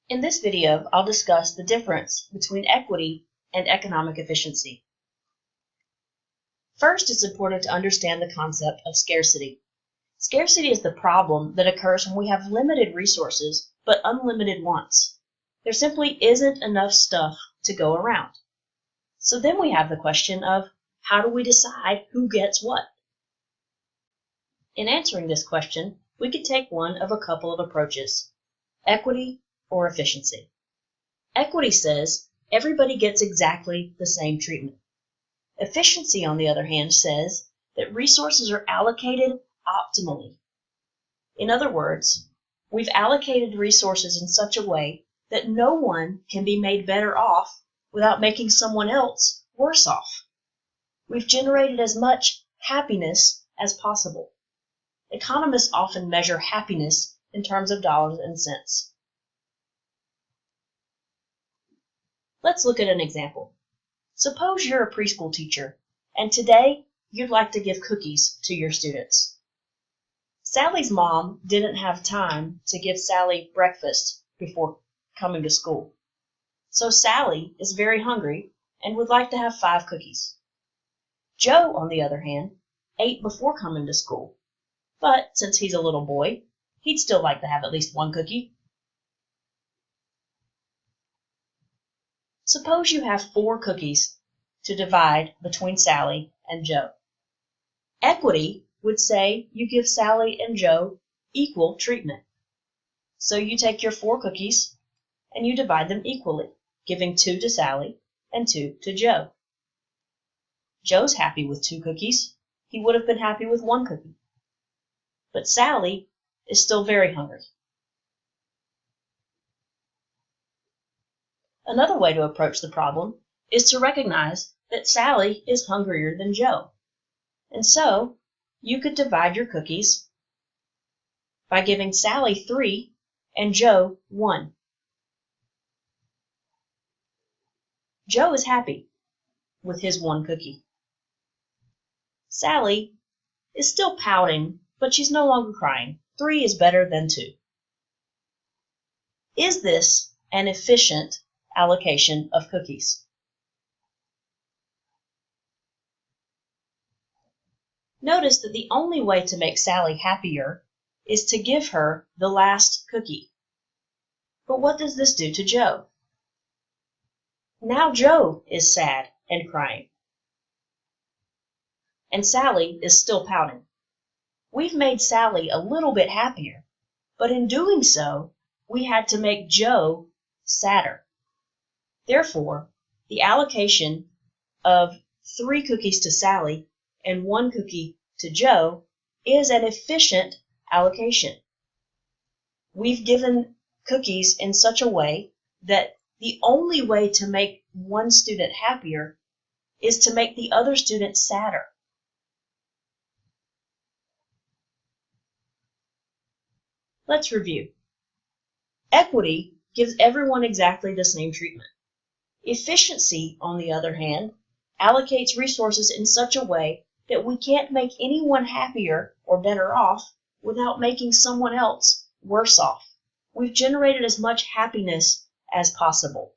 In this video, I'll discuss the difference between equity and economic efficiency. First, it's important to understand the concept of scarcity. Scarcity is the problem that occurs when we have limited resources but unlimited wants. There simply isn't enough stuff to go around. So then we have the question of how do we decide who gets what? In answering this question, we could take one of a couple of approaches: equity or efficiency. Equity says everybody gets exactly the same treatment. Efficiency, on the other hand, says that resources are allocated optimally. In other words, we've allocated resources in such a way that no one can be made better off without making someone else worse off. We've generated as much happiness as possible. Economists often measure happiness in terms of dollars and cents. Let's look at an example. Suppose you're a preschool teacher, and today you'd like to give cookies to your students. Sally's mom didn't have time to give Sally breakfast before coming to school. So Sally is very hungry and would like to have 5 cookies. Joe, on the other hand, ate before coming to school, but since he's a little boy, he'd still like to have at least 1 cookie. Suppose you have 4 cookies to divide between Sally and Joe. Equity would say you give Sally and Joe equal treatment. So you take your 4 cookies and you divide them equally, giving 2 to Sally and 2 to Joe. Joe's happy with 2 cookies. He would have been happy with 1 cookie. But Sally is still very hungry. Another way to approach the problem is to recognize that Sally is hungrier than Joe. And so you could divide your cookies by giving Sally 3 and Joe 1. Joe is happy with his 1 cookie. Sally is still pouting, but she's no longer crying. 3 is better than 2. Is this an efficient allocation of cookies? Notice that the only way to make Sally happier is to give her the last cookie. But what does this do to Joe? Now Joe is sad and crying. And Sally is still pouting. We've made Sally a little bit happier, but in doing so, we had to make Joe sadder. Therefore, the allocation of 3 cookies to Sally and 1 cookie to Joe is an efficient allocation. We've given cookies in such a way that the only way to make one student happier is to make the other student sadder. Let's review. Equity gives everyone exactly the same treatment. Efficiency, on the other hand, allocates resources in such a way that we can't make anyone happier or better off without making someone else worse off. We've generated as much happiness as possible.